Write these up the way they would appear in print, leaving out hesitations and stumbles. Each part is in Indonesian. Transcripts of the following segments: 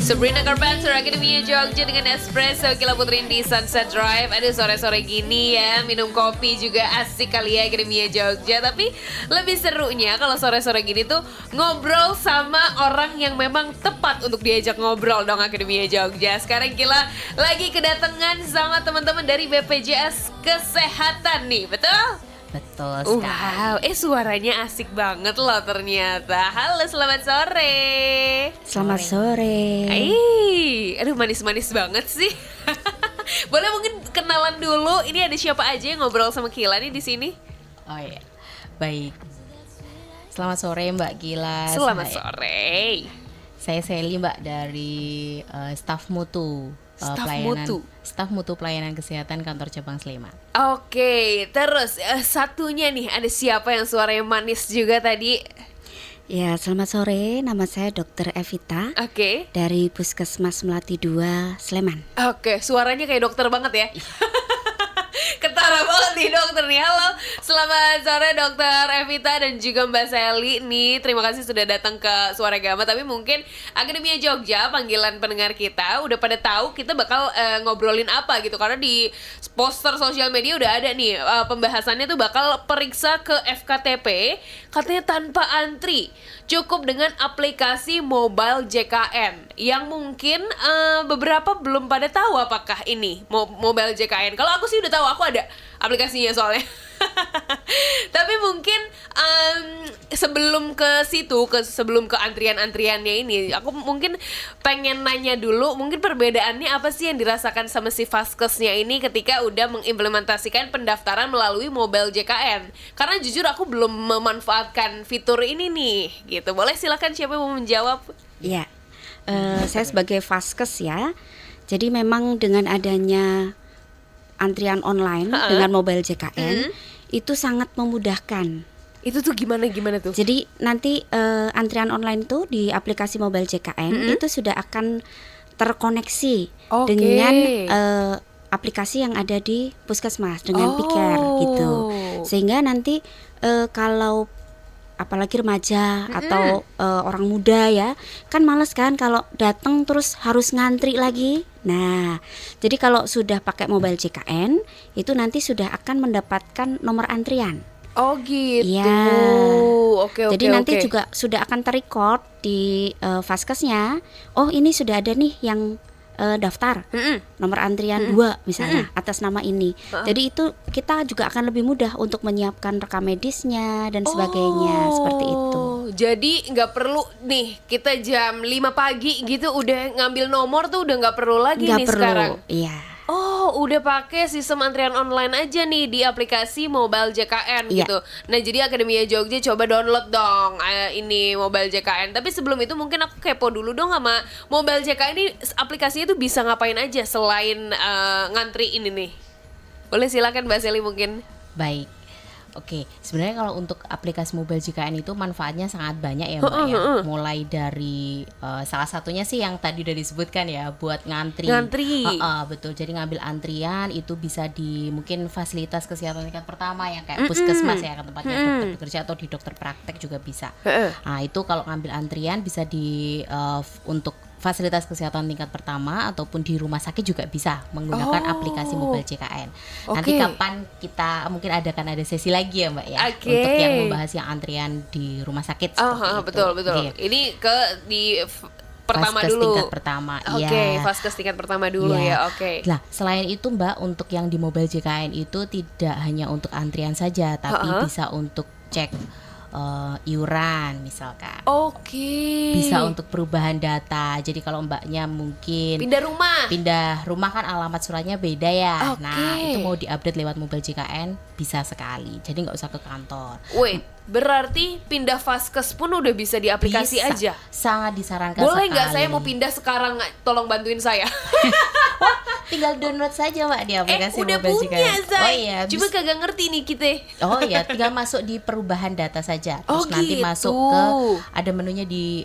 Sabrina Carpenter Akademia Jogja dengan Espresso Gila Putri di Sunset Drive. Aduh, sore-sore gini ya minum kopi juga asik kali ya Akademia Jogja. Tapi lebih serunya kalau sore-sore gini tuh ngobrol sama orang yang memang tepat untuk diajak ngobrol dong Akademia Jogja. Sekarang kita lagi kedatangan sama teman-teman dari BPJS Kesehatan nih, betul? Betul sekali. Wow, suaranya asik banget loh ternyata. Halo, selamat sore. Selamat sore. Aduh manis-manis banget sih. Boleh mungkin kenalan dulu. Ini ada siapa aja yang ngobrol sama Kila nih di sini? Oh iya, baik. Selamat sore Mbak Kila. Selamat sore. Saya Sally Mbak dari staf mutu. Staf mutu pelayanan kesehatan kantor cabang Sleman. Oke, terus satunya nih ada siapa yang suaranya manis juga tadi? Ya, selamat sore. Nama saya Dr. Evita. Oke. Dari Puskesmas Melati 2, Sleman. Oke, suaranya kayak dokter banget ya. Ketara banget nih dokter nih. Halo, selamat sore Dokter Evita dan juga Mbak Sally nih. Terima kasih sudah datang ke Suara Gama. Tapi mungkin Akademia Jogja, panggilan pendengar kita udah pada tahu kita bakal ngobrolin apa gitu. Karena di poster sosial media udah ada nih pembahasannya tuh bakal periksa ke FKTP. Katanya tanpa antri, cukup dengan aplikasi mobile JKN. Yang mungkin beberapa belum pada tahu apakah ini mobile JKN. Kalau aku sih udah tahu, aku ada aplikasinya soalnya. Tapi mungkin sebelum ke situ, sebelum ke antrian-antriannya ini, aku mungkin pengen nanya dulu, mungkin perbedaannya apa sih yang dirasakan sama si Vaskesnya ini ketika udah mengimplementasikan pendaftaran melalui mobile JKN? Karena jujur aku belum memanfaatkan fitur ini nih, gitu. Boleh silakan siapa yang mau menjawab? Ya, saya sebagai Vaskes ya. Jadi memang dengan adanya antrian online dengan mobile JKN itu sangat memudahkan. Itu tuh gimana tuh? Jadi nanti antrian online itu di aplikasi mobile JKN itu sudah akan terkoneksi dengan aplikasi yang ada di puskesmas dengan Piker gitu. Sehingga nanti kalau apalagi remaja atau orang muda ya, kan males kan kalau datang terus harus ngantri lagi. Nah, jadi kalau sudah pakai mobile JKN itu nanti sudah akan mendapatkan nomor antrian. Oh gitu. Iya. Oke. Jadi nanti juga sudah akan terrecord di Vaskesnya. Oh, ini sudah ada nih yang daftar nomor antrian 2 misalnya atas nama ini. Jadi itu kita juga akan lebih mudah untuk menyiapkan rekam medisnya dan sebagainya, seperti itu. Jadi nggak perlu nih kita jam 5 pagi gitu udah ngambil nomor tuh udah nggak perlu lagi nih sekarang. Iya. Oh, udah pakai sistem antrian online aja nih di aplikasi mobile JKN gitu. Nah, jadi Akademia Jogja coba download dong ini mobile JKN. Tapi sebelum itu mungkin aku kepo dulu dong sama mobile JKN ini, aplikasinya tuh bisa ngapain aja selain ngantri ini nih. Boleh silakan Mbak Sally mungkin. Baik. Oke, sebenarnya kalau untuk aplikasi mobile JKN itu manfaatnya sangat banyak ya Mbak ya. Mulai dari salah satunya sih yang tadi udah disebutkan ya, buat ngantri. Betul, jadi ngambil antrian itu bisa di mungkin fasilitas kesehatan tingkat pertama ya, kayak puskesmas ya, tempatnya dokter bekerja, atau di dokter praktek juga bisa. Nah itu kalau ngambil antrian bisa di untuk fasilitas kesehatan tingkat pertama ataupun di rumah sakit juga bisa menggunakan aplikasi mobile JKN. Nanti kapan kita mungkin ada sesi lagi ya Mbak ya, untuk yang membahas yang antrian di rumah sakit seperti itu. Betul. Ini di pertama Vaskes dulu. Tingkat pertama. Vaskes tingkat pertama dulu ya. Nah, selain itu Mbak, untuk yang di mobile JKN itu tidak hanya untuk antrian saja, tapi bisa untuk cek iuran misalkan. Bisa untuk perubahan data. Jadi kalau Mbaknya mungkin pindah rumah kan alamat suratnya beda ya. Nah, itu mau diupdate lewat mobile JKN bisa sekali. Jadi nggak usah ke kantor. Wait, berarti pindah Vaskes pun udah bisa di aplikasi aja? Sangat disarankan. Boleh nggak sekali. saya mau pindah sekarang? Tolong bantuin saya. Tinggal download saja Mbak di aplikasi udah mobile punya JKN. Zai. Oh iya, cuma kagak ngerti nih kita. Oh iya, tinggal masuk di perubahan data saja. Terus nanti masuk ke ada menunya di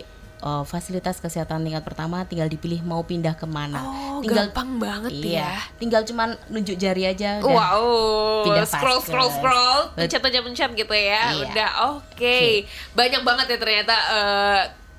fasilitas kesehatan tingkat pertama, tinggal dipilih mau pindah kemana. Tinggal gampang banget ya. Tinggal cuman nunjuk jari aja udah. Wow, pindah scroll, pencet gitu ya. Iya. Udah oke. Banyak banget ya ternyata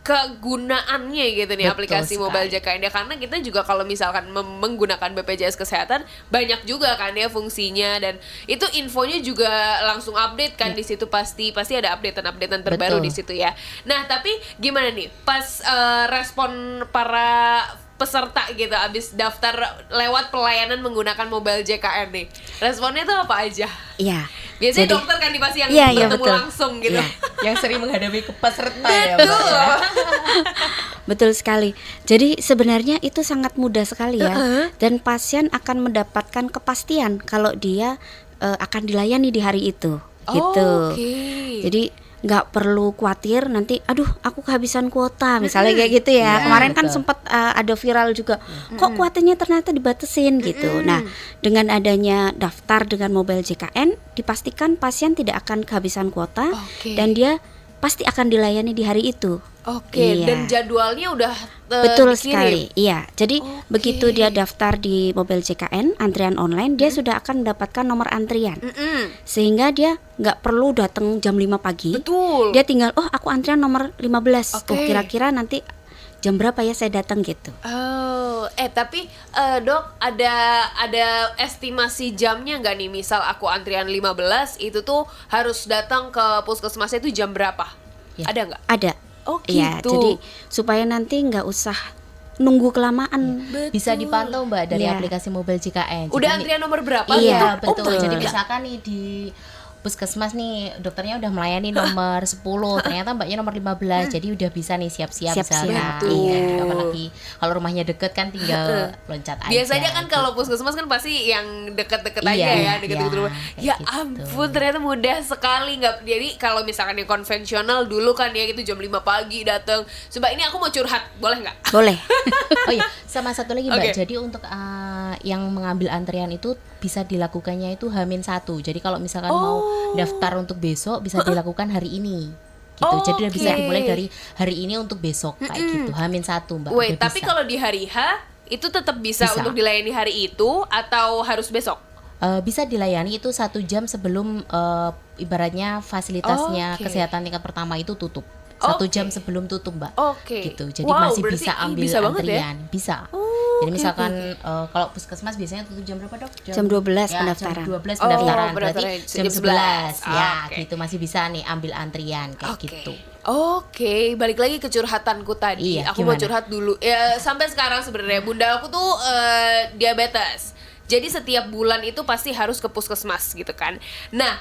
kegunaannya gitu nih. Betul aplikasi sekali. mobile JKN ya, karena kita juga kalau misalkan menggunakan BPJS Kesehatan banyak juga kan ya fungsinya, dan itu infonya juga langsung update kan di situ, pasti ada updatean terbaru Betul. di situ ya. Nah, tapi gimana nih pas respon para peserta gitu abis daftar lewat pelayanan menggunakan mobile JKN nih, responnya tuh apa aja? Iya. Biasanya Jadi- dokter kan pasti yang Iya, bertemu betul. langsung gitu. Iya. Yang sering menghadapi peserta ya Mbak ya. Betul sekali. Jadi sebenarnya itu sangat mudah sekali ya. Dan pasien akan mendapatkan kepastian kalau dia akan dilayani di hari itu. Gitu. Oke. Jadi nggak perlu khawatir nanti, aduh aku kehabisan kuota misalnya kayak gitu ya. Iya, Kemarin kan betul. sempat ada viral juga. Kok kuotanya ternyata dibatesin gitu. Nah, dengan adanya daftar dengan mobile JKN, dipastikan pasien tidak akan kehabisan kuota Oke. dan dia pasti akan dilayani di hari itu. Oke, Iya. dan jadwalnya udah Betul dikirim. sekali, iya. Jadi Oke. begitu dia daftar di mobile JKN antrian online, dia sudah akan mendapatkan nomor antrian, sehingga dia nggak perlu datang jam 5 pagi. Betul. Dia tinggal, oh aku antrian nomor 15. Oke. Oh kira-kira nanti jam berapa ya saya datang gitu. Oh, tapi dok, ada estimasi jamnya nggak nih? Misal aku antrian 15, itu tuh harus datang ke puskesmasnya itu jam berapa? Ya. Ada nggak? Ada. Oh Ya, gitu. jadi supaya nanti nggak usah nunggu kelamaan. Bisa dipantau Mbak dari Iya. aplikasi mobile JKN. Udah Jadi antrian nomor berapa? Iya, gitu? betul. betul. Jadi misalkan nih di puskesmas nih dokternya udah melayani nomor 10, ternyata mbaknya nomor 15. Jadi udah bisa nih siap-siap Siap-siap, misalnya. betul. Iya, apalagi kalau rumahnya deket kan tinggal loncat aja. Biasanya kan kalau puskesmas kan pasti yang deket-deket aja Iya, ya, deket-deket iya, rumah. kayak Ya gitu. ampun, ternyata mudah sekali. Nggak, jadi kalau misalkan yang konvensional dulu kan ya itu jam 5 pagi datang. Coba ini aku mau curhat, boleh nggak? Boleh. Oh iya, sama satu lagi Mbak. Oke. Jadi untuk yang mengambil antrian itu bisa dilakukannya itu H-1. Jadi kalau misalkan mau daftar untuk besok bisa dilakukan hari ini. Gitu. Jadi udah bisa Oke. dimulai dari hari ini untuk besok kayak gitu. H-1 Mbak. Wait, udah tapi bisa. kalau di hari H itu tetap bisa Bisa. untuk dilayani hari itu atau harus besok? Bisa dilayani itu 1 jam sebelum ibaratnya fasilitasnya Oke. kesehatan tingkat pertama itu tutup. 1 Oke. jam sebelum tutup Mbak. Oke. Gitu. Jadi Wow, masih berarti bisa ambil bisa banget ya? antrian. Bisa. Jadi oke, misalkan kalau puskesmas biasanya tutup jam berapa dok? Jam 12 ya, pendaftaran. Jam 12 Oh, pendaftaran. pendaftaran. Berarti jam Jam 11. 11. Ya, Oke. gitu masih bisa nih ambil antrian kayak Oke. gitu. Oke, balik lagi ke curhatanku tadi. Iya, Aku mau gimana? curhat dulu. Ya, sampai sekarang sebenarnya bunda aku tuh diabetes. Jadi setiap bulan itu pasti harus ke puskesmas gitu kan. Nah,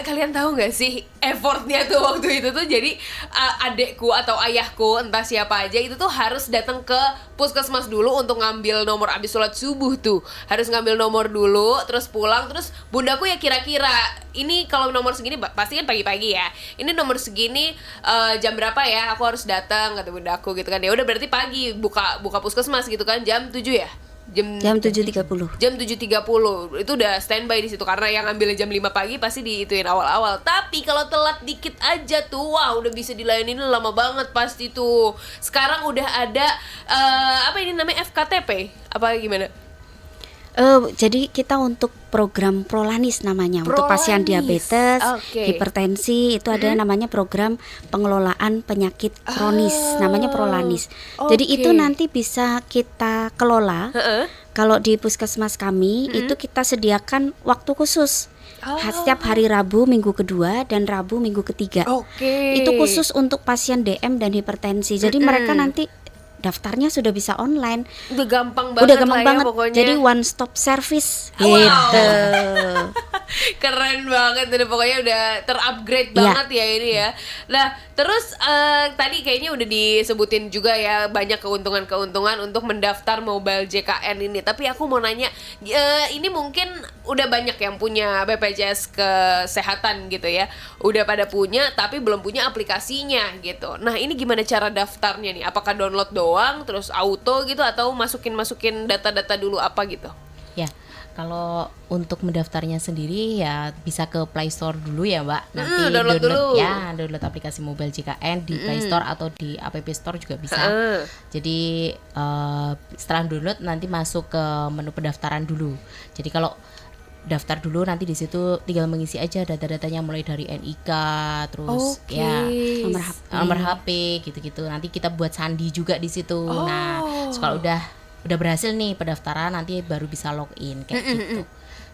kalian tahu nggak sih effortnya tuh waktu itu tuh, jadi adekku atau ayahku entah siapa aja itu tuh harus datang ke puskesmas dulu untuk ngambil nomor abis sholat subuh tuh, harus ngambil nomor dulu terus pulang, terus bundaku ya kira-kira ini kalau nomor segini pasti kan pagi-pagi ya, ini nomor segini jam berapa ya aku harus datang kata bundaku gitu kan. Ya udah berarti pagi buka puskesmas gitu kan jam 7 ya, Jam 7.30. jam 7.30 itu udah standby di situ karena yang ngambil jam 5 pagi pasti diituin awal-awal. Tapi kalau telat dikit aja tuh, wah udah bisa dilayanin lama banget pasti tuh. Sekarang udah ada apa ini namanya FKTP apa gimana? Jadi kita untuk program Prolanis namanya untuk pasien Prolanis. diabetes, Oke. hipertensi itu ada namanya program pengelolaan penyakit kronis namanya Prolanis. Oke. Jadi itu nanti bisa kita kelola. Heeh. Kalau di puskesmas kami itu kita sediakan waktu khusus. Setiap hari Rabu minggu kedua dan Rabu minggu ketiga. Oke. Itu khusus untuk pasien DM dan hipertensi. Jadi mereka nanti daftarnya sudah bisa online. Udah gampang banget Udah gampang lah ya banget. pokoknya. Jadi one stop service Wow. gitu. Keren banget, udah pokoknya udah terupgrade Iya. banget ya ini ya. Nah terus tadi kayaknya udah disebutin juga ya banyak keuntungan-keuntungan untuk mendaftar mobile JKN ini. Tapi aku mau nanya, ini mungkin udah banyak yang punya BPJS Kesehatan gitu ya, udah pada punya tapi belum punya aplikasinya gitu. Nah ini gimana cara daftarnya nih? Apakah download doang terus auto gitu atau masukin data-data dulu apa gitu? Ya, kalau untuk mendaftarnya sendiri ya bisa ke Play Store dulu ya Mbak. Nanti download dulu. ya, download aplikasi mobile JKN di Play Store atau di App Store juga bisa. Jadi setelah download nanti masuk ke menu pendaftaran dulu. Jadi kalau daftar dulu, nanti di situ tinggal mengisi aja data-datanya mulai dari NIK, terus ya nomor HP gitu-gitu. Nanti kita buat sandi juga di situ. Nah, kalau udah berhasil nih pendaftaran, nanti baru bisa login kayak gitu.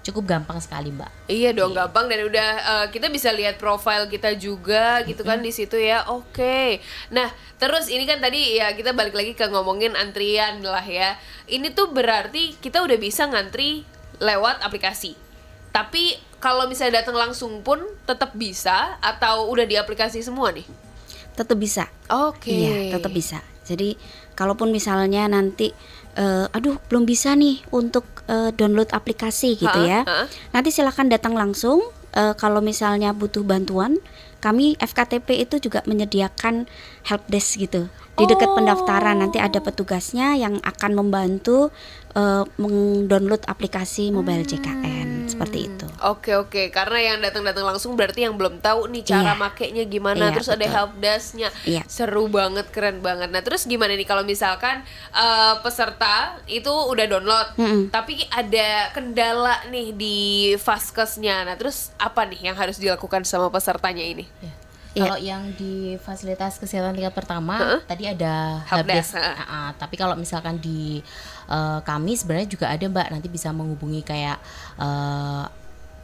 Cukup gampang sekali, Mbak. Iya dong, gampang, dan udah kita bisa lihat profil kita juga gitu kan di situ ya. Oke. Nah, terus ini kan tadi ya kita balik lagi ke ngomongin antrian lah ya. Ini tuh berarti kita udah bisa ngantri lewat aplikasi. Tapi kalau misalnya datang langsung pun tetap bisa atau udah di aplikasi semua nih? Tetap bisa. Oke. Iya, tetap bisa. Jadi kalaupun misalnya nanti aduh belum bisa nih untuk download aplikasi gitu ya. Nanti silakan datang langsung. Kalau misalnya butuh bantuan, kami FKTP itu juga menyediakan helpdesk gitu. Di dekat pendaftaran nanti ada petugasnya yang akan membantu mendownload aplikasi mobile JKN seperti itu. Oke, karena yang datang langsung berarti yang belum tahu nih cara makainya gimana, terus betul. ada helpdesk-nya. Seru banget, keren banget. Nah, terus gimana nih kalau misalkan peserta itu udah download, tapi ada kendala nih di Vaskesnya. Nah, terus apa nih yang harus dilakukan sama pesertanya ini? Kalau yang di fasilitas kesehatan tingkat pertama tadi ada helpdesk. Tapi kalau misalkan di kami sebenarnya juga ada, Mbak, nanti bisa menghubungi kayak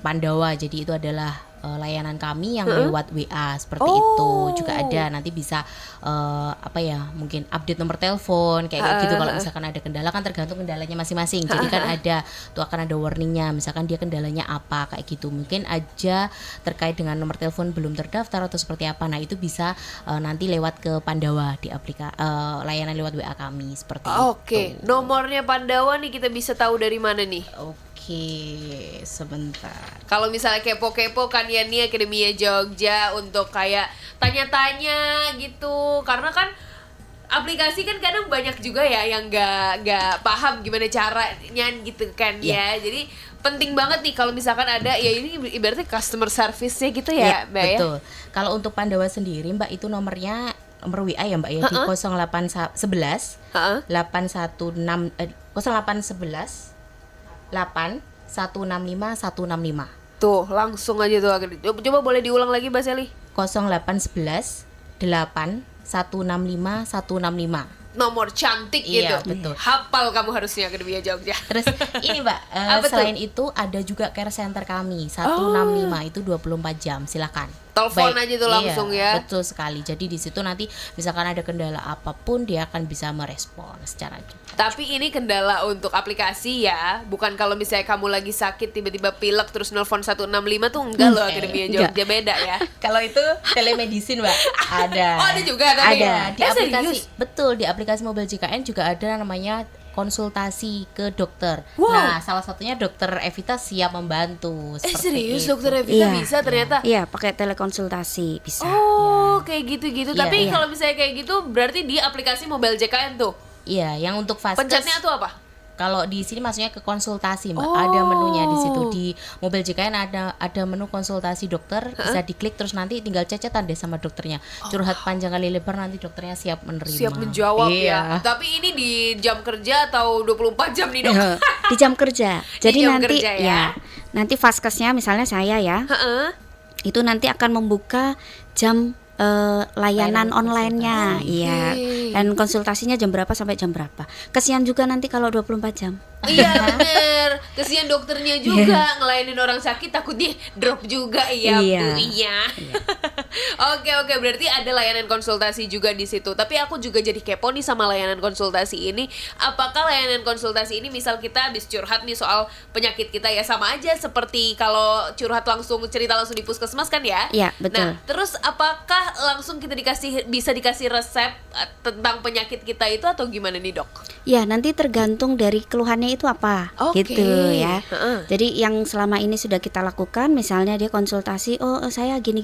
Pandawa. Jadi itu adalah layanan kami yang lewat WA seperti itu juga ada. Nanti bisa mungkin update nomor telepon kayak gitu. Kalau misalkan ada kendala, kan tergantung kendalanya masing-masing. Jadi kan akan ada warningnya. Misalkan dia kendalanya apa kayak gitu. Mungkin aja terkait dengan nomor telepon belum terdaftar atau seperti apa. Nah, itu bisa nanti lewat ke Pandawa di layanan lewat WA kami seperti itu. Oke, nomornya Pandawa nih kita bisa tahu dari mana nih? Oke, sebentar. Kalau misalnya kepo-kepo kan ya nih Akademia Jogja untuk kayak tanya-tanya gitu, karena kan aplikasi kan kadang banyak juga ya yang nggak paham gimana caranya gitu kan ya. Jadi penting banget nih kalau misalkan ada ya, ini ibaratnya customer service-nya gitu ya, Mbak ya. Betul. Kalau untuk Pandawa sendiri, Mbak, itu nomor WA ya, Mbak ya, di 0811 8165165 165. Tuh, langsung aja tuh. Coba boleh diulang lagi, Mbak Seli? 0811 8165 165. Nomor cantik gitu. Iya, betul. Hafal kamu harusnya Akademia Jogja. Terus ini, Mbak, selain itu ada juga care center kami 165 itu 24 jam, silakan. Telepon aja tuh langsung ya. Betul sekali. Jadi di situ nanti misalkan ada kendala apapun dia akan bisa merespon secara cepat. Tapi ini kendala untuk aplikasi ya, bukan kalau misalnya kamu lagi sakit tiba-tiba pilek terus nelfon 165 tuh enggak loh, Akademia Jogja beda ya. Kalau itu telemedicine, Mbak, ada. Oh, ada juga tapi ada di aplikasi. Serius? Betul, di aplikasi Mobile JKN juga ada namanya konsultasi ke dokter. Wow. Nah, salah satunya Dokter Evita siap membantu. Serius itu. Dokter Evita bisa ternyata? Iya, pakai telekonsultasi bisa. Oh, kayak gitu-gitu. Iya, Tapi iya. kalau misalnya kayak gitu berarti di aplikasi Mobile JKN tuh. Iya, yang untuk vaskes. Pencetnya tuh apa? Kalau di sini maksudnya ke konsultasi, Mbak. Ada menunya di situ. Di Mobile JKN ada menu konsultasi dokter, bisa diklik terus nanti tinggal cecetan deh sama dokternya. Curhat panjang kali lebar, nanti dokternya siap menerima. Siap menjawab Iya. ya. Tapi ini di jam kerja atau 24 jam nih, Dok? Di jam kerja. Jadi jam nanti kerja ya. nanti vaskesnya misalnya saya ya, itu nanti akan membuka jam layanan online-nya. Iya. Dan konsultasinya jam berapa sampai jam berapa. Kesian juga nanti kalau 24 jam. Iya bener, kesian dokternya juga ngelayanin orang sakit, takutnya drop juga ya Iya. Bu. Iya. Oke, berarti ada layanan konsultasi juga di situ. Tapi aku juga jadi kepo nih sama layanan konsultasi ini. Apakah layanan konsultasi ini misal kita habis curhat nih soal penyakit kita ya, sama aja seperti kalau curhat langsung, cerita langsung di puskesmas kan ya? Iya, betul. Nah, terus apakah langsung kita bisa dikasih resep tentang penyakit kita itu atau gimana nih, Dok? Ya, nanti tergantung dari keluhannya itu apa, Oke. gitu ya. Jadi yang selama ini sudah kita lakukan, misalnya dia konsultasi, saya gini.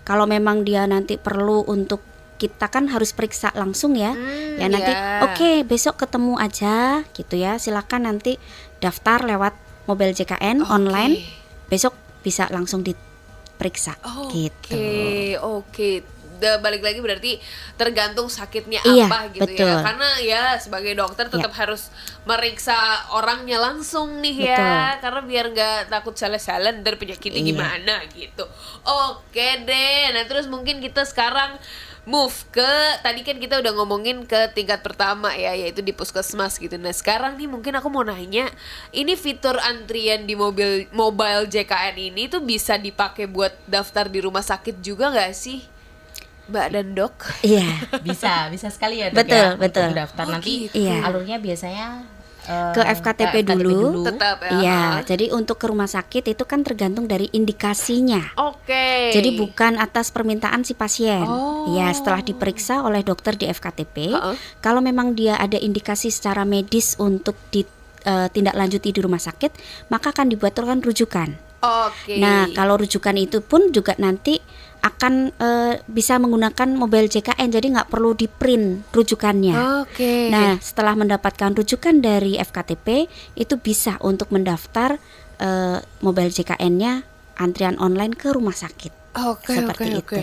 Kalau memang dia nanti perlu untuk kita kan harus periksa langsung ya. Ya nanti oke, besok ketemu aja gitu ya. Silakan nanti daftar lewat Mobile JKN online. Besok bisa langsung diperiksa gitu. Oke. balik lagi berarti tergantung sakitnya Iya, apa gitu betul. ya. Karena ya sebagai dokter tetap harus meriksa orangnya langsung nih ya. Betul. Karena biar nggak takut salah-salah ntar penyakitnya Iya. gimana gitu. Oke deh. Nah terus mungkin kita sekarang move ke, tadi kan kita udah ngomongin ke tingkat pertama ya, yaitu di puskesmas gitu. Nah sekarang nih mungkin aku mau nanya, ini fitur antrian di mobile JKN ini tuh bisa dipakai buat daftar di rumah sakit juga nggak sih, Mbak dan Dok? Iya. Bisa sekali ya Dok, Betul, ya, betul. untuk daftar nanti gitu. Iya. alurnya biasanya Ke FKTP dulu. Tetap ya. Iya, jadi untuk ke rumah sakit itu kan tergantung dari indikasinya. Oke. Jadi bukan atas permintaan si pasien. Oh. Ya, setelah diperiksa oleh dokter di FKTP, kalau memang dia ada indikasi secara medis untuk ditindaklanjuti di rumah sakit, maka akan dibuatkan rujukan. Oke. Nah, kalau rujukan itu pun juga nanti akan bisa menggunakan mobile JKN, jadi nggak perlu di print rujukannya. Oke. Nah, setelah mendapatkan rujukan dari FKTP, itu bisa untuk mendaftar mobile JKN-nya antrian online ke rumah sakit. Oke, Seperti oke, itu. oke.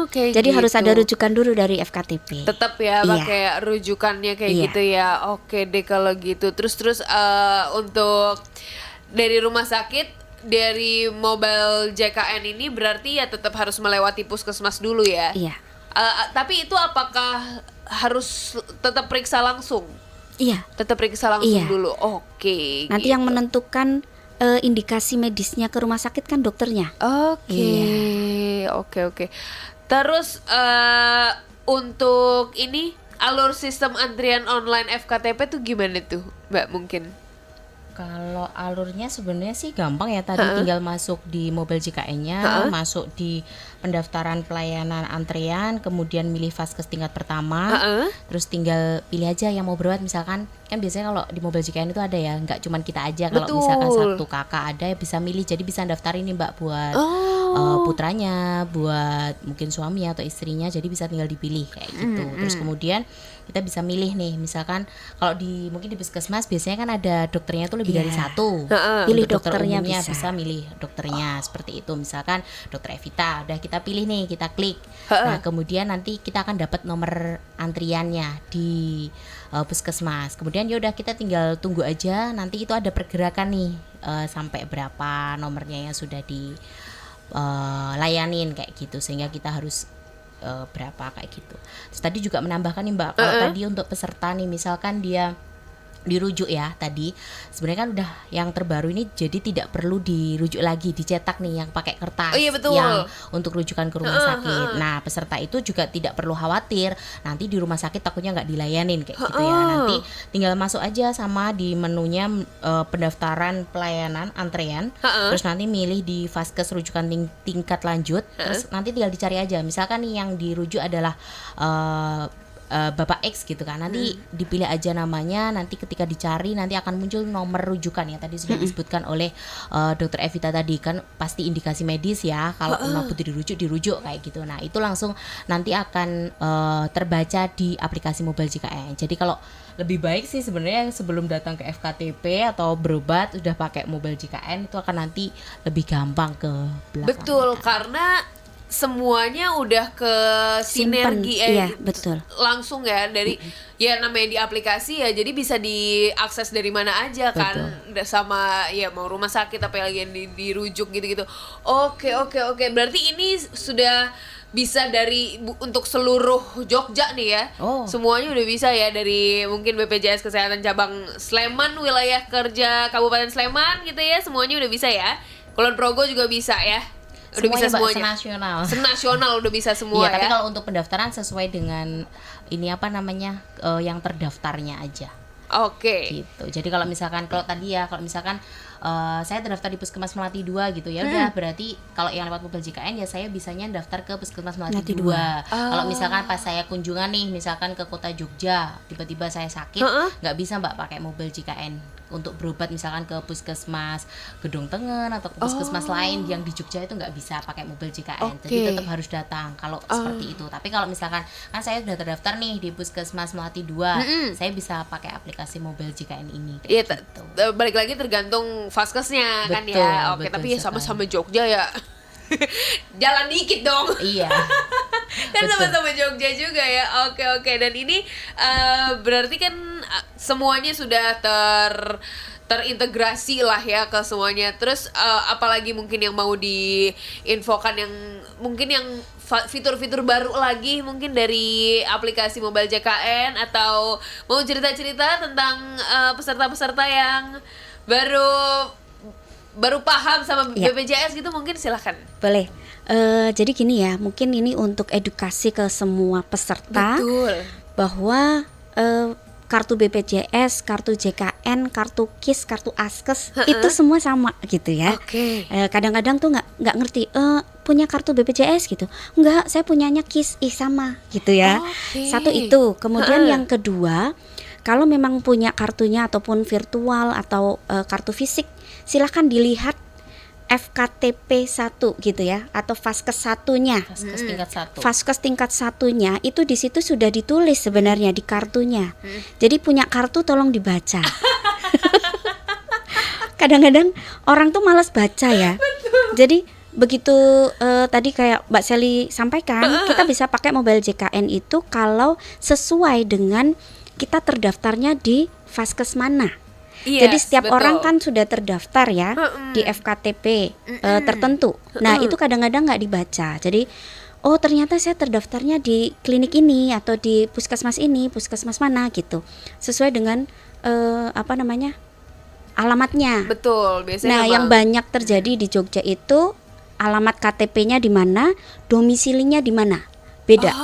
Oke, Jadi gitu. harus ada rujukan dulu dari FKTP. Tetap ya Iya. pakai rujukannya kayak Iya. gitu ya. Oke deh kalau gitu. Terus untuk dari rumah sakit, dari mobile JKN ini berarti ya tetap harus melewati puskesmas dulu ya. Iya. Tapi itu apakah harus tetap periksa langsung? Iya. Tetap periksa langsung Iya. dulu. Oke. Nanti yang menentukan indikasi medisnya ke rumah sakit kan dokternya. Oke, oke. Terus untuk ini alur sistem antrian online FKTP tuh gimana tuh, Mbak mungkin? Kalau alurnya sebenarnya sih gampang ya, tadi tinggal masuk di mobile JKN-nya, masuk di pendaftaran pelayanan antrian, kemudian milih vaskes tingkat pertama, terus tinggal pilih aja yang mau berobat. Misalkan kan biasanya kalau di mobile JKN itu ada ya, nggak cuman kita aja, kalau misalkan satu kakak ada ya bisa milih, jadi bisa daftar ini Mbak buat putranya, buat mungkin suami atau istrinya, jadi bisa tinggal dipilih kayak gitu. Terus kemudian kita bisa milih nih, misalkan kalau mungkin di puskesmas biasanya kan ada dokternya tuh lebih dari satu. Pilih Untuk dokter dokternya umumnya bisa. bisa milih dokternya seperti itu. Misalkan dokter Evita, udah kita pilih nih, kita klik. Nah kemudian nanti kita akan dapat nomor antriannya di puskesmas. Kemudian ya udah kita tinggal tunggu aja, nanti itu ada pergerakan nih sampai berapa nomornya yang sudah dilayanin kayak gitu, sehingga kita harus berapa kayak gitu. Terus tadi juga menambahkan nih Mbak, kalau tadi untuk peserta nih misalkan dia dirujuk ya tadi, sebenarnya kan udah yang terbaru ini jadi tidak perlu dirujuk lagi, dicetak nih yang pakai kertas. Oh iya, betul. Yang untuk rujukan ke rumah sakit. Nah peserta itu juga tidak perlu khawatir nanti di rumah sakit takutnya nggak dilayanin kayak gitu ya. Nanti tinggal masuk aja sama di menunya pendaftaran pelayanan antrean, terus nanti milih di vaskes rujukan tingkat lanjut, terus nanti tinggal dicari aja, misalkan nih yang dirujuk adalah Bapak X gitu kan, nanti dipilih aja namanya, nanti ketika dicari nanti akan muncul nomor rujukan ya, tadi sudah disebutkan oleh Dokter Evita tadi kan, pasti indikasi medis ya, kalau memang butuh dirujuk kayak gitu. Nah itu langsung nanti akan terbaca di aplikasi mobile JKN. Jadi kalau lebih baik sih sebenarnya sebelum datang ke FKTP atau berobat udah pakai mobile JKN, itu akan nanti lebih gampang ke belakang. Betul, karena semuanya udah ke sinergi Iya, betul. langsung ya dari ya namanya di aplikasi ya, jadi bisa diakses dari mana aja kan, sama ya mau rumah sakit apa lagi yang dirujuk gitu-gitu. Oke, berarti ini sudah bisa untuk seluruh Jogja nih ya. Semuanya udah bisa ya, dari mungkin BPJS Kesehatan cabang Sleman, wilayah kerja Kabupaten Sleman gitu ya, semuanya udah bisa ya. Kulon Progo juga bisa ya. Udah bisa semuanya. Senasional udah bisa semua iya, ya. tapi kalau untuk pendaftaran sesuai dengan ini apa namanya yang terdaftarnya aja. Oke. Gitu. Jadi kalau misalkan saya terdaftar di Puskesmas Melati 2 gitu ya, udah berarti kalau yang lewat mobile JKN ya saya bisanya daftar ke Puskesmas Melati 2. Kalau misalkan pas saya kunjungan nih, misalkan ke kota Jogja, tiba-tiba saya sakit, nggak bisa Mbak pakai mobile JKN untuk berobat misalkan ke Puskesmas Gedung Tengen atau ke Puskesmas lain yang di Jogja, itu nggak bisa pakai mobile JKN. Jadi tetap harus datang kalau seperti itu. Tapi kalau misalkan kan saya sudah terdaftar nih di Puskesmas Melati 2, saya bisa pakai aplikasi mobile JKN ini. Iya, gitu. Balik lagi tergantung vaskesnya kan Betul, ya. Oke, betul tapi ya sekali. sama-sama Jogja ya. Jalan dikit dong. Iya. Kan sama-sama Jogja juga ya. Oke. Dan ini berarti kan semuanya sudah terintegrasi lah ya ke semuanya. Terus apalagi mungkin yang mau diinfokan yang mungkin yang fitur-fitur baru lagi mungkin dari aplikasi mobile JKN, atau mau cerita-cerita tentang peserta-peserta yang baru paham sama BPJS gitu, mungkin silahkan. Boleh. Jadi gini ya, mungkin ini untuk edukasi ke semua peserta. Betul. Bahwa kartu BPJS, kartu JKN, kartu KIS, kartu Askes itu semua sama gitu ya. Kadang-kadang tuh nggak ngerti punya kartu BPJS gitu. Enggak, saya punyanya KIS, sama gitu ya. Satu itu. Kemudian yang kedua, kalau memang punya kartunya ataupun virtual atau kartu fisik, silahkan dilihat FKTP 1 gitu ya, atau Vaskes satunya. Vaskes tingkat 1. Vaskes tingkat satunya itu di situ sudah ditulis sebenarnya di kartunya. Jadi punya kartu tolong dibaca. Kadang-kadang orang tuh malas baca ya. Jadi begitu tadi kayak Mbak Sally sampaikan, kita bisa pakai mobile JKN itu kalau sesuai dengan kita terdaftarnya di Vaskes mana. Jadi setiap orang kan sudah terdaftar ya di FKTP tertentu. Nah itu kadang-kadang nggak dibaca. Jadi oh ternyata saya terdaftarnya di klinik ini atau di puskesmas ini, puskesmas mana gitu, sesuai dengan alamatnya. Betul. Biasanya Nah yang banyak terjadi di Jogja itu alamat KTP-nya di mana, domisilinya di mana, beda.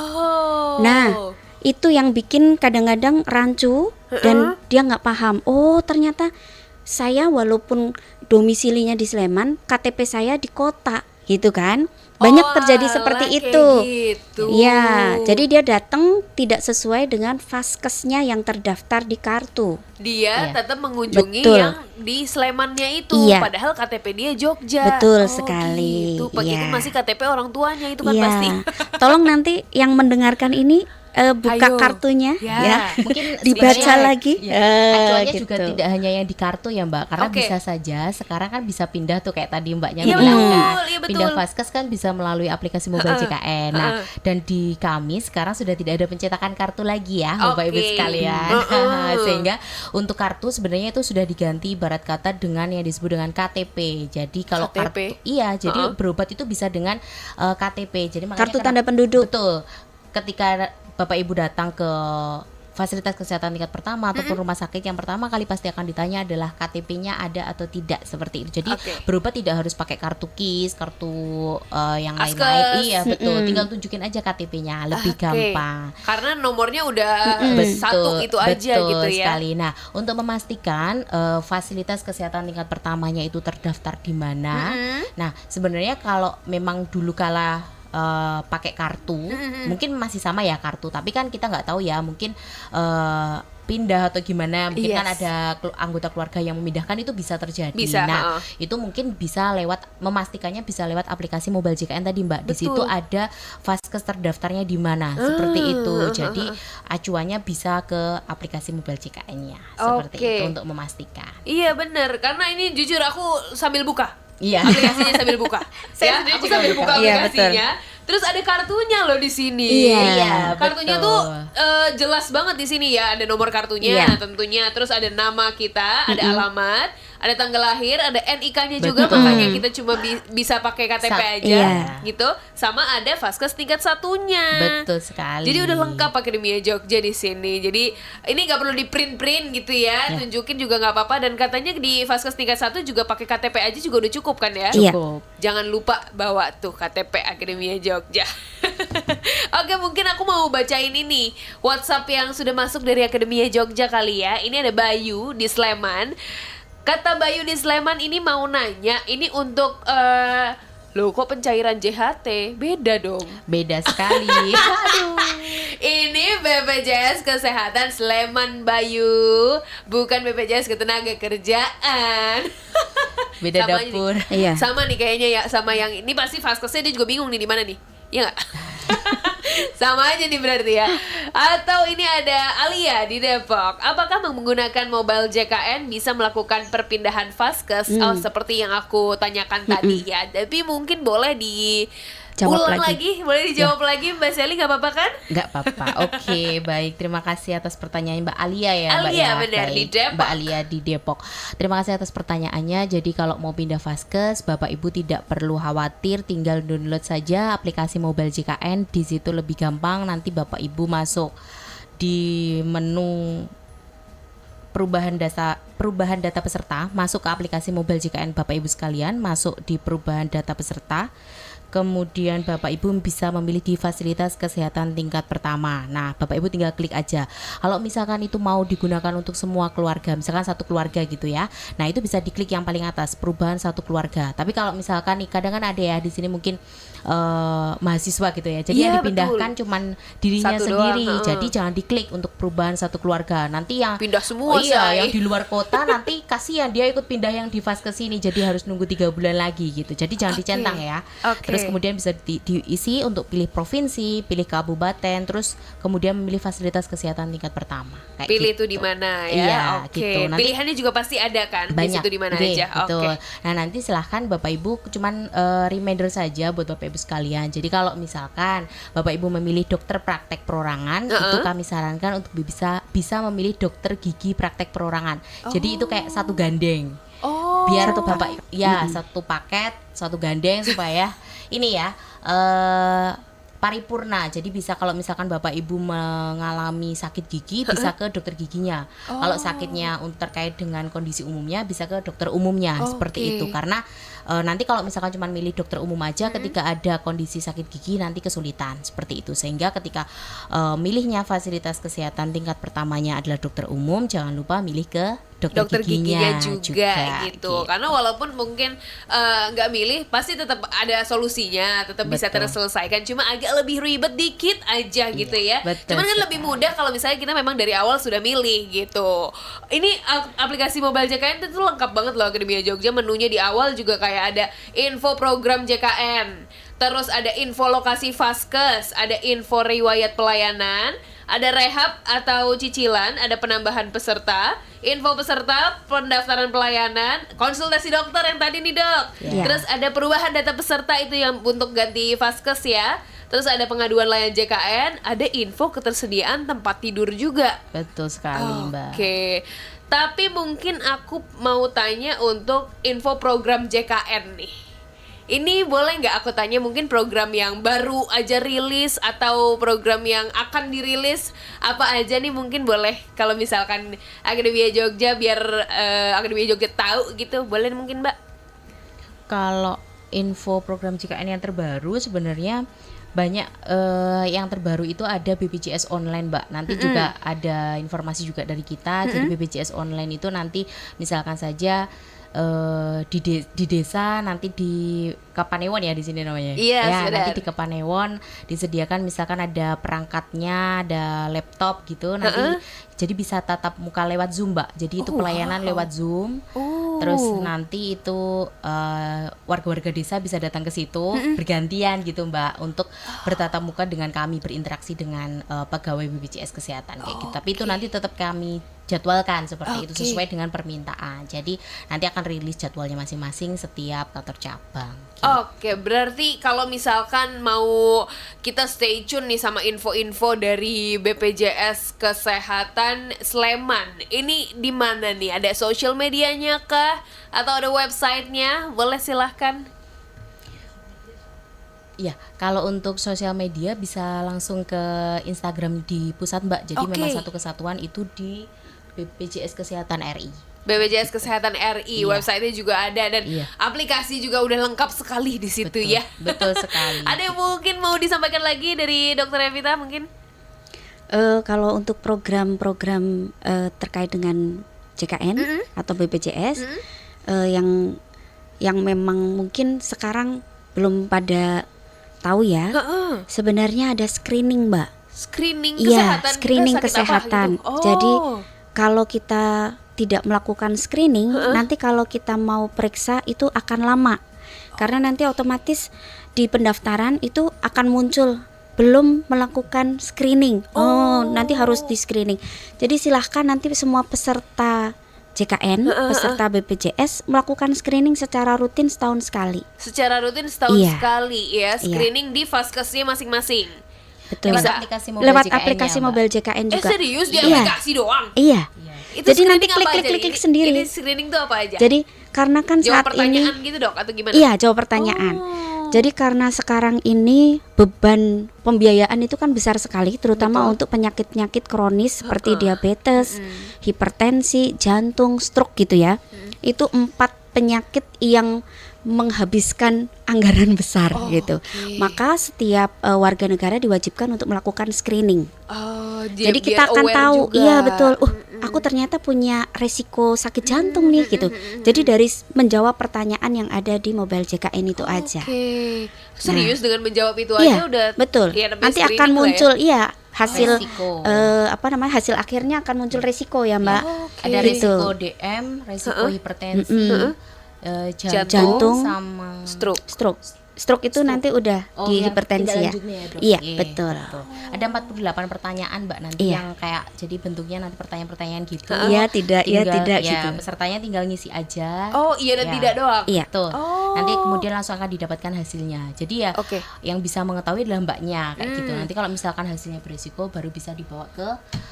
Nah itu yang bikin kadang-kadang rancu dan dia nggak paham. Oh ternyata saya walaupun domisilinya di Sleman, KTP saya di kota gitu kan. Banyak terjadi seperti itu. Gitu. Ya, jadi dia datang tidak sesuai dengan Vaskesnya yang terdaftar di kartu. Dia tetap mengunjungi yang di Slemannya itu, padahal KTP dia Jogja. Betul sekali. Gitu. Itu masih KTP orang tuanya itu kan pasti. Tolong nanti yang mendengarkan ini buka kartunya ya. Mungkin dibaca lagi. Acuannya gitu. juga tidak hanya yang di kartu ya Mbak, karena bisa saja sekarang kan bisa pindah tuh kayak tadi Mbaknya Iya, bilang betul, kan. iya, betul. Pindah Vaskes kan bisa melalui aplikasi mobile JKN. Nah, dan di kami sekarang sudah tidak ada pencetakan kartu lagi ya, Bapak Ibu sekalian. Sehingga untuk kartu sebenarnya itu sudah diganti ibarat kata dengan yang disebut dengan KTP. Jadi kalau KTP? jadi berobat itu bisa dengan KTP. Jadi makanya kartu tanda penduduk. Betul. Ketika Bapak Ibu datang ke fasilitas kesehatan tingkat pertama ataupun rumah sakit, yang pertama kali pasti akan ditanya adalah KTP-nya ada atau tidak, seperti itu. Jadi berobat tidak harus pakai kartu KIS, kartu yang lain-lain. Iya betul, tinggal tunjukin aja KTP-nya, lebih gampang. Karena nomornya udah satu itu aja gitu ya. Sekali. Nah untuk memastikan fasilitas kesehatan tingkat pertamanya itu terdaftar di mana. Nah sebenarnya kalau memang dulu kala pakai kartu, mungkin masih sama ya kartu, tapi kan kita nggak tahu ya, mungkin pindah atau gimana, mungkin kan ada anggota keluarga yang memindahkan, itu bisa terjadi. Nah itu mungkin bisa memastikannya bisa lewat aplikasi mobile JKN tadi Mbak. Di situ ada Vaskes terdaftarnya di mana, seperti itu. Jadi acuannya bisa ke aplikasi mobile JKN-nya, seperti itu untuk memastikan. Iya benar, karena ini jujur aku sambil buka. Iya. Aplikasinya sambil buka. Saya sendiri juga sambil buka aplikasinya. Terus ada kartunya loh di sini. Iya, kartunya tuh jelas banget di sini ya, ada nomor kartunya tentunya. Terus ada nama kita, ada alamat, ada tanggal lahir, ada NIK-nya juga, makanya kita cuma bisa pakai KTP aja gitu. Sama ada Vaskes tingkat satunya. Betul sekali. Jadi udah lengkap Akademia Jogja di sini. Jadi ini nggak perlu di print gitu ya, tunjukin juga nggak apa-apa. Dan katanya di Vaskes tingkat 1 juga pakai KTP aja juga udah cukup kan ya? Cukup. Jangan lupa bawa tuh KTP Akademia Jogja. Oke, mungkin aku mau bacain ini WhatsApp yang sudah masuk dari Akademia Jogja kali ya. Ini ada Bayu di Sleman. Kata Bayu di Sleman ini mau nanya, ini untuk loh kok pencairan JHT? Beda dong. Beda sekali. Aduh. Ini BPJS Kesehatan Sleman Bayu, bukan BPJS Ketenagakerjaan. Beda sama dapur. Iya. Sama nih kayaknya ya, sama yang ini pasti Vaskesnya dia juga bingung nih di mana nih. Iya nggak? Sama aja nih berarti ya. Atau ini ada Alia di Depok. Apakah menggunakan mobile JKN bisa melakukan perpindahan Vaskes? Oh, seperti yang aku tanyakan tadi ya. Tapi mungkin boleh jawab Ulang lagi. boleh dijawab lagi Mbak Sally, nggak apa-apa kan? Nggak apa-apa. Oke, baik. Terima kasih atas pertanyaan Mbak Alia ya, Mbak Alia, ya. benar, di Baik, Depok. Mbak Alia di Depok. Terima kasih atas pertanyaannya. Jadi kalau mau pindah Vaskes, Bapak Ibu tidak perlu khawatir, tinggal download saja aplikasi mobile JKN. Di situ lebih gampang. Nanti Bapak Ibu masuk di menu perubahan data peserta, masuk ke aplikasi mobile JKN Bapak Ibu sekalian, masuk di perubahan data peserta. Kemudian Bapak Ibu bisa memilih di fasilitas kesehatan tingkat pertama. Nah, Bapak Ibu tinggal klik aja. Kalau misalkan itu mau digunakan untuk semua keluarga, misalkan satu keluarga gitu ya. Nah, itu bisa diklik yang paling atas, perubahan satu keluarga. Tapi kalau misalkan nih kadang kan ada ya di sini mungkin mahasiswa gitu ya. Jadi yang dipindahkan cuman dirinya satu sendiri. doang. Jadi jangan diklik untuk perubahan satu keluarga. Nanti yang Pindah semua, iya, say. yang di luar kota nanti kasihan dia ikut pindah yang di Vaskes sini. Jadi harus nunggu 3 bulan lagi gitu. Jadi jangan dicentang ya. Terus kemudian bisa diisi untuk pilih provinsi, pilih kabupaten, terus kemudian memilih fasilitas kesehatan tingkat pertama. Kayak Pilih gitu. itu di mana ya? Iya, Oke. gitu. Nanti Pilihannya juga pasti ada kan? banyak Di situ di mana Oke, aja? betul. Oke. Nah, nanti silahkan Bapak Ibu cuman reminder saja buat Bapak Ibu sekalian. Jadi kalau misalkan Bapak Ibu memilih dokter praktek perorangan, itu kami sarankan untuk bisa memilih dokter gigi praktek perorangan. Jadi itu kayak satu gandeng. Biar tuh Bapak ya satu paket, satu gandeng supaya ini ya paripurna. Jadi bisa kalau misalkan Bapak Ibu mengalami sakit gigi bisa ke dokter giginya. Kalau sakitnya terkait dengan kondisi umumnya bisa ke dokter umumnya, seperti itu. Karena nanti kalau misalkan cuma milih dokter umum aja ketika ada kondisi sakit gigi nanti kesulitan, seperti itu. Sehingga ketika milihnya fasilitas kesehatan tingkat pertamanya adalah dokter umum, jangan lupa milih ke dokter giginya juga gitu. Karena walaupun mungkin nggak milih pasti tetap ada solusinya, tetap bisa terselesaikan, cuma agak lebih ribet dikit aja gitu ya. Cuman kan lebih mudah kalau misalnya kita memang dari awal sudah milih gitu. Ini aplikasi mobile JKN itu lengkap banget loh Akademia Jogja. Menunya di awal juga kayak ada info program JKN, terus ada info lokasi Vaskes, ada info riwayat pelayanan, ada rehab atau cicilan, ada penambahan peserta, info peserta, pendaftaran pelayanan, konsultasi dokter yang tadi nih dok. Terus ada perubahan data peserta itu yang untuk ganti Vaskes ya. Terus ada pengaduan layanan JKN, ada info ketersediaan tempat tidur juga. Betul sekali Mbak. Oke. Tapi mungkin aku mau tanya untuk info program JKN nih. Ini boleh nggak aku tanya mungkin program yang baru aja rilis atau program yang akan dirilis apa aja nih, mungkin boleh kalau misalkan Akademia Jogja biar Akademia Jogja tahu gitu, boleh mungkin Mbak? Kalau info program JKN yang terbaru sebenarnya banyak, yang terbaru itu ada BPJS online Mbak. Nanti juga ada informasi juga dari kita. Jadi BPJS online itu nanti misalkan saja di desa, nanti di Kapanewon ya di sini namanya. Iya, ya, nanti di Kapanewon disediakan misalkan ada perangkatnya, ada laptop gitu. Nanti jadi bisa tatap muka lewat Zoom Mbak. Jadi itu pelayanan lewat Zoom. Terus nanti itu warga-warga desa bisa datang ke situ bergantian gitu Mbak untuk bertatap muka dengan kami, berinteraksi dengan pegawai BPJS Kesehatan kayak gitu. Tapi itu nanti tetap kami jadwalkan seperti itu sesuai dengan permintaan. Jadi nanti akan rilis jadwalnya masing-masing setiap kantor cabang. Gitu. Oke, berarti kalau misalkan mau kita stay tune nih sama info-info dari BPJS Kesehatan Sleman, ini di mana nih? Ada social medianya kah? Atau ada websitenya? Boleh silahkan. Ya, kalau untuk sosial media bisa langsung ke Instagram di pusat Mbak. Jadi memang satu kesatuan itu di BPJS Kesehatan RI. BPJS Kesehatan RI, websitenya juga ada dan aplikasi juga udah lengkap sekali di situ. Betul, ya. Betul sekali. Ada yang mungkin mau disampaikan lagi dari Dokter Evita mungkin? Kalau untuk program-program terkait dengan JKN atau BPJS yang memang mungkin sekarang belum pada tahu ya, sebenarnya ada screening Mbak. Screening Iya, kesehatan. screening kesehatan. Gitu? Jadi kalau kita tidak melakukan screening, nanti kalau kita mau periksa itu akan lama. Karena nanti otomatis di pendaftaran itu akan muncul belum melakukan screening. Nanti harus di screening. Jadi silahkan nanti semua peserta JKN, peserta BPJS melakukan screening secara rutin setahun sekali. Secara rutin setahun sekali ya, screening di Vaskesnya masing-masing. Betul. Lewat aplikasi mobile JKN juga. Serius di aplikasi doang? Iya. Itu jadi nanti apa klik sendiri. Ini screening tuh apa aja? Jadi karena kan jawab saat pertanyaan ini gitu dok atau gimana? Iya, jawab pertanyaan. Jadi karena sekarang ini beban pembiayaan itu kan besar sekali, terutama untuk penyakit-penyakit kronis seperti diabetes, hipertensi, jantung, stroke gitu ya. Itu 4 penyakit yang menghabiskan anggaran besar gitu. Juga setiap warga negara diwajibkan untuk melakukan screening. Jadi kita akan tahu, iya betul. Aku ternyata punya resiko sakit jantung nih gitu. Jadi dari menjawab pertanyaan yang ada di mobile JKN itu aja. Serius dengan menjawab itu aja udah. Betul. Ya, nanti akan muncul hasil hasil akhirnya akan muncul resiko ya Mbak. Ada resiko DM, resiko hipertensi, jantung sama stroke itu nanti udah di hipertensi ya. Iya, betul. Ada 48 pertanyaan Mbak nanti yang kayak jadi bentuknya nanti pertanyaan-pertanyaan gitu. Iya, tidak gitu. Pesertanya tinggal ngisi aja. Oh, iya dan tidak doang. Iya. Tuh. Nanti kemudian langsung akan didapatkan hasilnya. Jadi ya yang bisa mengetahui adalah Mbaknya kayak gitu. Nanti kalau misalkan hasilnya berisiko baru bisa dibawa ke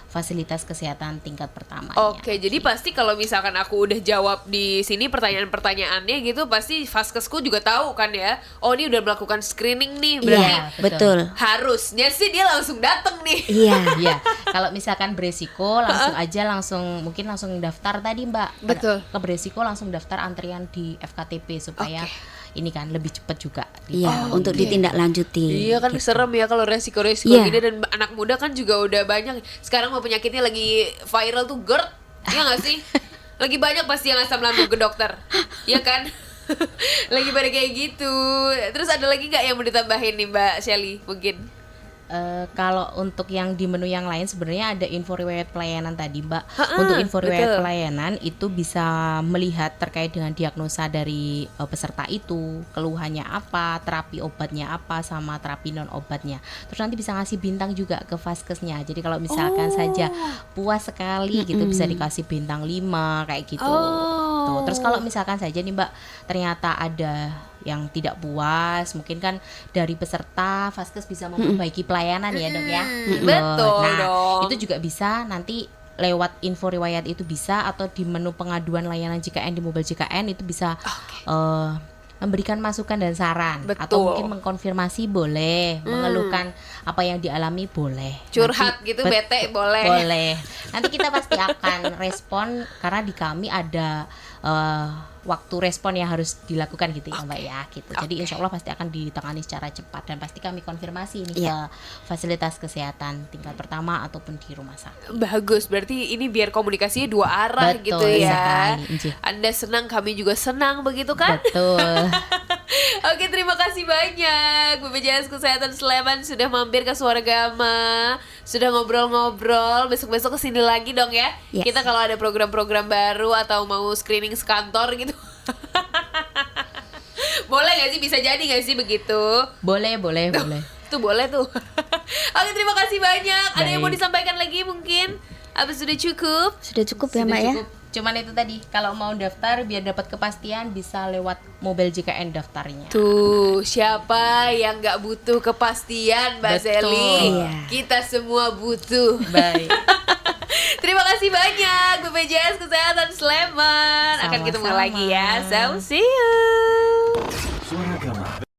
fasilitas kesehatan tingkat pertama. Jadi pasti kalau misalkan aku udah jawab di sini pertanyaan-pertanyaannya gitu, pasti Vaskesku juga tahu kan ya. Oh, ini udah melakukan screening nih, berarti betul. Harusnya sih dia langsung datang nih. Iya. Kalau misalkan beresiko langsung mungkin langsung daftar tadi Mbak. Betul. Ke beresiko langsung daftar antrian di FKTP supaya ini kan lebih cepat juga. Untuk ditindaklanjuti. Iya kan gitu. serem ya kalau resiko-resiko gini, dan anak muda kan juga udah banyak. Sekarang mau penyakitnya lagi viral tuh GERD. Iya nggak sih? Lagi banyak pasti yang asam lambung ke dokter. Iya kan? Lagi pada kayak gitu. Terus ada lagi nggak yang mau ditambahin nih Mbak Shelly mungkin? Kalau untuk yang di menu yang lain sebenarnya ada info riwayat pelayanan tadi Mbak. Untuk info riwayat pelayanan itu bisa melihat terkait dengan diagnosa dari peserta itu, keluhannya apa, terapi obatnya apa, sama terapi non obatnya. Terus nanti bisa ngasih bintang juga ke Vaskesnya. Jadi kalau misalkan saja puas sekali gitu bisa dikasih bintang 5 kayak gitu. Tuh. Terus kalau misalkan saja nih Mbak ternyata ada yang tidak puas, mungkin kan dari peserta Vaskes bisa memperbaiki pelayanan ya dok ya. Betul dong. Itu juga bisa nanti lewat info riwayat itu bisa, atau di menu pengaduan layanan JKN di mobile JKN itu bisa memberikan masukan dan saran. Atau mungkin mengkonfirmasi boleh, mengeluhkan apa yang dialami boleh, curhat nanti, gitu bete boleh. Nanti kita pasti akan respon karena di kami ada waktu respon yang harus dilakukan gitu ya Mbak ya gitu. Jadi insya Allah pasti akan ditangani secara cepat dan pasti kami konfirmasi ini ke fasilitas kesehatan tingkat pertama ataupun di rumah sakit. Bagus, berarti ini biar komunikasinya 2 arah. Betul, gitu ya. Anda senang, kami juga senang begitu kan? Betul. Oke, terima kasih banyak BPJS Kesehatan Sleman sudah mampir ke Suara Gama, sudah ngobrol-ngobrol. Besok-besok kesini lagi dong ya. Kita kalau ada program-program baru atau mau screening sekantor gitu. Boleh gak sih? Bisa jadi gak sih begitu? Boleh. Tuh boleh tuh. Oke, terima kasih banyak. Ada yang mau disampaikan lagi mungkin? Apa sudah cukup? Sudah cukup ya Mbak ya. Cuman itu tadi, kalau mau daftar biar dapat kepastian bisa lewat mobile JKN daftarnya. Tuh, siapa yang gak butuh kepastian Mbak Shelly? Kita semua butuh. Baik. Terima kasih banyak BPJS Kesehatan Sleman. Akan ketemu lagi ya. So, see you.